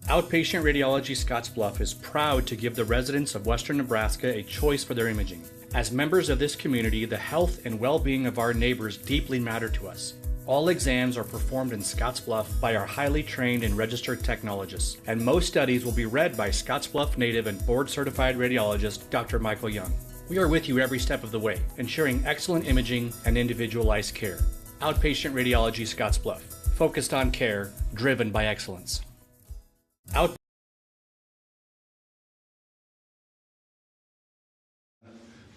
Outpatient Radiology Scottsbluff is proud to give the residents of Western Nebraska a choice for their imaging. As members of this community, the health and well-being of our neighbors deeply matter to us. All exams are performed in Scottsbluff by our highly trained and registered technologists, and most studies will be read by Scottsbluff native and board-certified radiologist Dr. Michael Young. We are with you every step of the way, ensuring excellent imaging and individualized care. Outpatient Radiology Scottsbluff, focused on care, driven by excellence.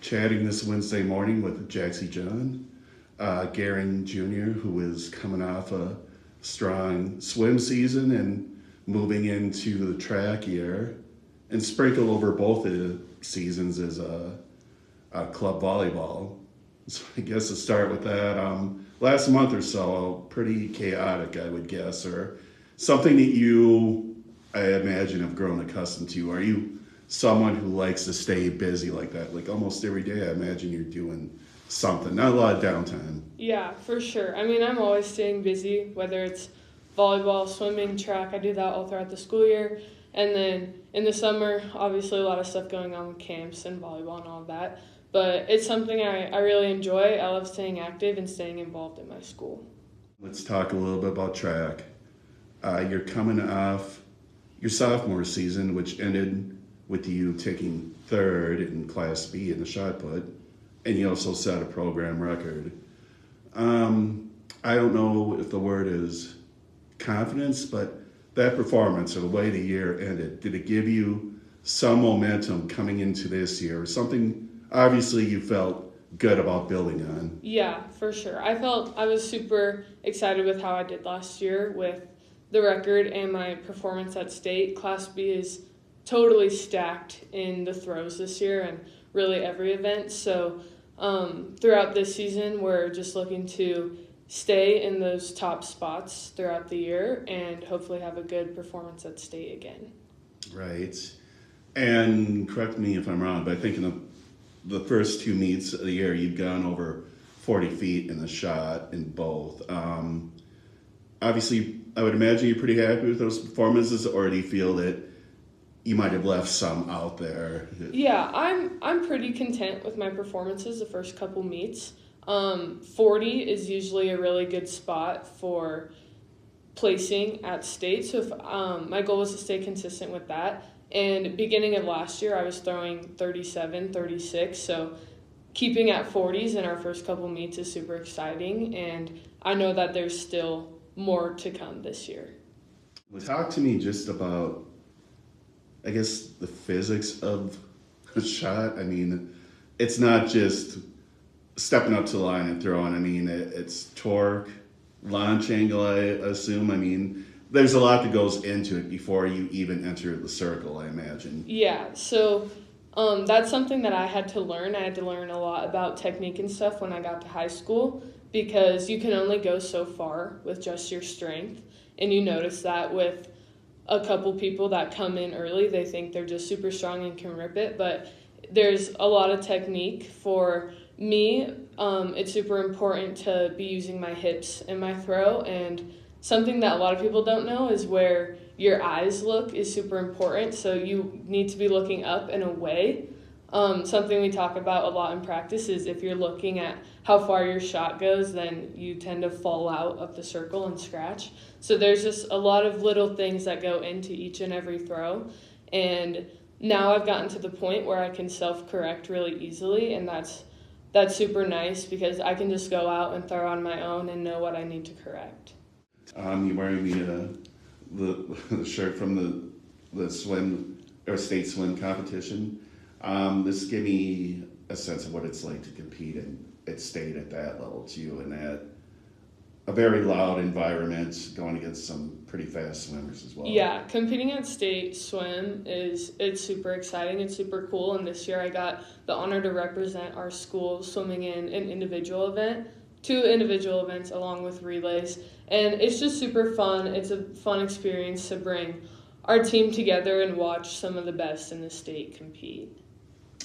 Chatting this Wednesday morning with Jaxie John, Gering Jr., who is coming off a strong swim season and moving into the track year, and sprinkled over both the seasons as a club volleyball. So I guess to start with that, last month or so, pretty chaotic, I would guess, or something that you, I imagine, have grown accustomed to. Are you someone who likes to stay busy like that? Like almost every day, I imagine you're doing something, not a lot of downtime. Yeah, for sure. I mean, I'm always staying busy, whether it's volleyball, swimming, track. I do that all throughout the school year. And then in the summer, obviously a lot of stuff going on with camps and volleyball and all of that. But it's something I really enjoy. I love staying active and staying involved in my school. Let's talk a little bit about track. You're coming off your sophomore season, which ended with you taking third in Class B in the shot put, and you also set a program record. I don't know if the word is confidence, but that performance or the way the year ended, did it give you some momentum coming into this year, or something obviously you felt good about building on? Yeah, for sure. I was super excited with how I did last year with the record and my performance at state. Class B is totally stacked in the throws this year and really every event. So throughout this season, we're just looking to stay in those top spots throughout the year and hopefully have a good performance at state again. Right. And correct me if I'm wrong, but I think in the first two meets of the year, you've gone over 40 feet in the shot in both. Obviously, I would imagine you're pretty happy with those performances, or do you feel that you might have left some out there? Yeah, I'm pretty content with my performances the first couple meets. 40 is usually a really good spot for placing at state. So if my goal was to stay consistent with that. And beginning of last year, I was throwing 37, 36. So keeping at 40s in our first couple meets is super exciting. And I know that there's still more to come this year. Talk to me just about, I guess, the physics of a shot. I mean, it's not just stepping up to the line and throwing. I mean, it's torque, launch angle, I assume. I mean, there's a lot that goes into it before you even enter the circle, I imagine. Yeah, so that's something that I had to learn. I had to learn a lot about technique and stuff when I got to high school, because you can only go so far with just your strength. And you notice that with a couple people that come in early, they think they're just super strong and can rip it. But there's a lot of technique. For me, it's super important to be using my hips in my throw. And something that a lot of people don't know is where your eyes look is super important. So you need to be looking up and away. Something we talk about a lot in practice is if you're looking at how far your shot goes, then you tend to fall out of the circle and scratch. So there's just a lot of little things that go into each and every throw. And now I've gotten to the point where I can self-correct really easily, and that's super nice because I can just go out and throw on my own and know what I need to correct. You're wearing the shirt from the swim or state swim competition. This give me a sense of what it's like to compete at state at that level too, and at a very loud environment, going against some pretty fast swimmers as well. Yeah, competing at state swim it's super exciting. It's super cool. And this year I got the honor to represent our school swimming in an individual event, 2 individual events along with relays. And it's just super fun. It's a fun experience to bring our team together and watch some of the best in the state compete.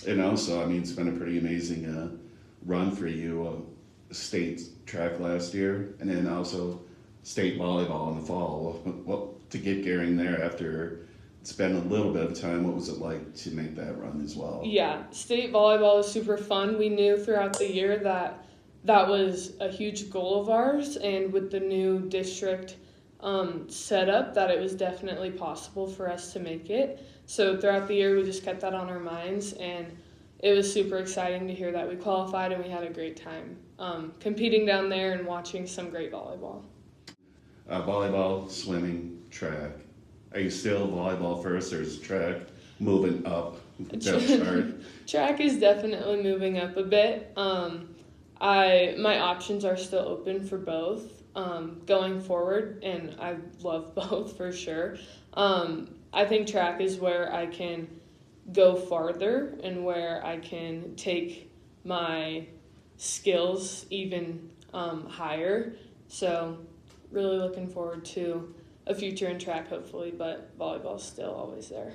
And also, I mean, it's been a pretty amazing run for you. State track last year, and then also state volleyball in the fall. What to get Gering there after it's been a little bit of time? What was it like to make that run as well? Yeah, state volleyball was super fun. We knew throughout the year that was a huge goal of ours, and with the new district setup, that it was definitely possible for us to make it. So throughout the year, we just kept that on our minds, and it was super exciting to hear that we qualified, and we had a great time competing down there and watching some great volleyball. Volleyball, swimming, track. Are you still volleyball first, or is track moving up the chart? Track is definitely moving up a bit. My options are still open for both going forward, and I love both for sure. I think track is where I can go farther and where I can take my skills even higher. So really looking forward to a future in track, hopefully, but volleyball's still always there.